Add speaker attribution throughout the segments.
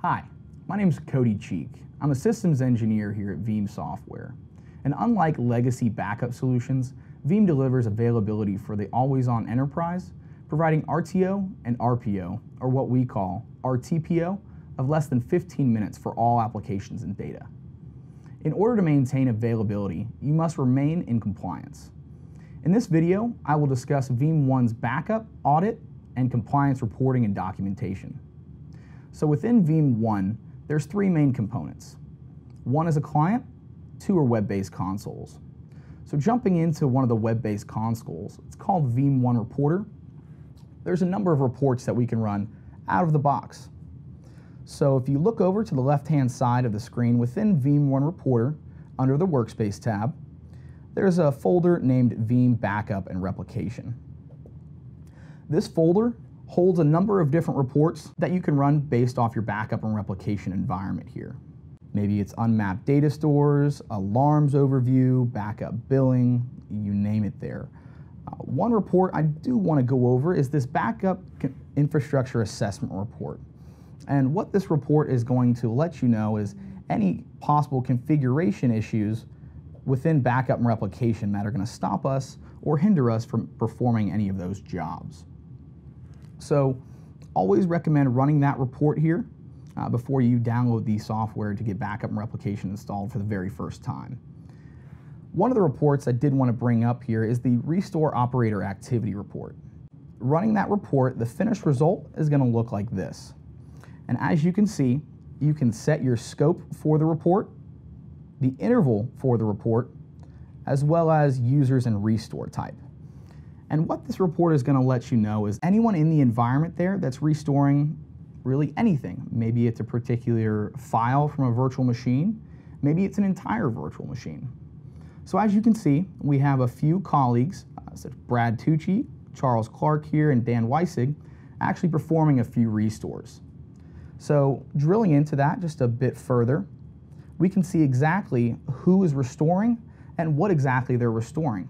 Speaker 1: Hi, my name is Cody Cheek. I'm a systems engineer here at Veeam Software. And unlike legacy backup solutions, Veeam delivers availability for the always-on enterprise, providing RTO and RPO, or what we call RTPO, of less than 15 minutes for all applications and data. In order to maintain availability, you must remain in compliance. In this video, I will discuss Veeam One's backup, audit, and compliance reporting and documentation. So within Veeam One, there's three main components. One is a client, two are web-based consoles. So jumping into one of the web-based consoles, it's called Veeam One Reporter. There's a number of reports that we can run out of the box. So if you look over to the left-hand side of the screen within Veeam One Reporter, under the Workspace tab, there's a folder named Veeam Backup and Replication. This folder holds a number of different reports that you can run based off your backup and replication environment here. Maybe it's unmapped data stores, alarms overview, backup billing, you name it there. One report I do want to go over is this backup infrastructure assessment report. And what this report is going to let you know is any possible configuration issues within backup and replication that are going to stop us or hinder us from performing any of those jobs. So always recommend running that report here before you download the software to get backup and replication installed for the very first time. One of the reports I did want to bring up here is the Restore Operator Activity Report. Running that report, the finished result is going to look like this. And as you can see, you can set your scope for the report, the interval for the report, as well as users and restore type. And what this report is going to let you know is anyone in the environment there that's restoring really anything. Maybe it's a particular file from a virtual machine. Maybe it's an entire virtual machine. So as you can see, we have a few colleagues, such as Brad Tucci, Charles Clark here, and Dan Weissig, actually performing a few restores. So drilling into that just a bit further, we can see exactly who is restoring and what exactly they're restoring.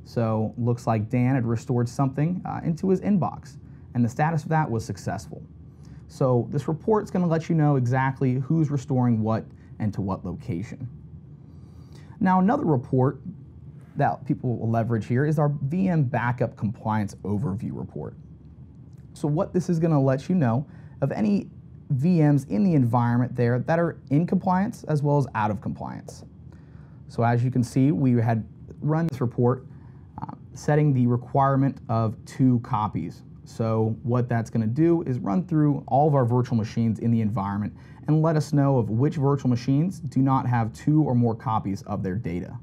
Speaker 1: So looks like Dan had restored something into his inbox, and the status of that was successful. So this report is going to let you know exactly who's restoring what and to what location. Now another report that people will leverage here is our VM Backup Compliance Overview report. So what this is going to let you know of any VMs in the environment there that are in compliance as well as out of compliance. So as you can see, we had run this report setting the requirement of 2 copies. So what that's going to do is run through all of our virtual machines in the environment and let us know of which virtual machines do not have 2 or more copies of their data.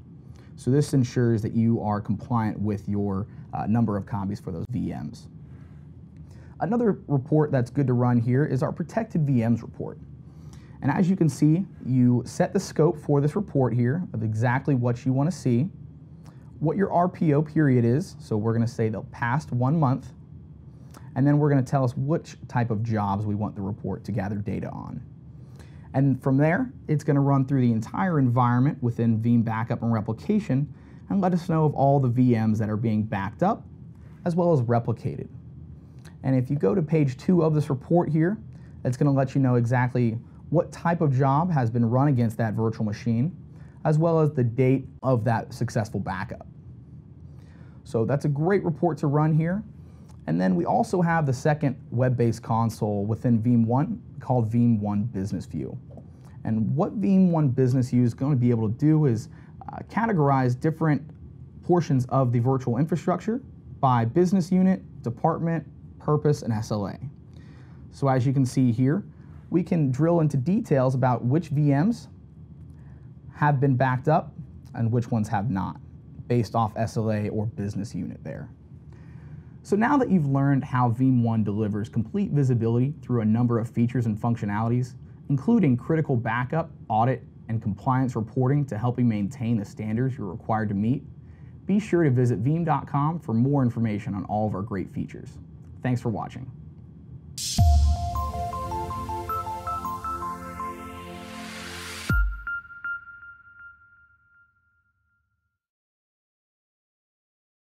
Speaker 1: So this ensures that you are compliant with your number of copies for those VMs. Another report that's good to run here is our Protected VMs report. And as you can see, you set the scope for this report here of exactly what you want to see, what your RPO period is, so we're going to say the past 1 month, and then we're going to tell us which type of jobs we want the report to gather data on. And from there, it's going to run through the entire environment within Veeam Backup and Replication and let us know of all the VMs that are being backed up as well as replicated. And if you go to page 2 of this report here, it's going to let you know exactly what type of job has been run against that virtual machine, as well as the date of that successful backup. So that's a great report to run here. And then we also have the second web-based console within Veeam One called Veeam One Business View. And what Veeam One Business View is going to be able to do is categorize different portions of the virtual infrastructure by business unit, department, purpose, and SLA. So as you can see here, we can drill into details about which VMs have been backed up and which ones have not, based off SLA or business unit there. So now that you've learned how Veeam One delivers complete visibility through a number of features and functionalities, including critical backup, audit, and compliance reporting to help you maintain the standards you're required to meet, be sure to visit veeam.com for more information on all of our great features. Thanks for watching.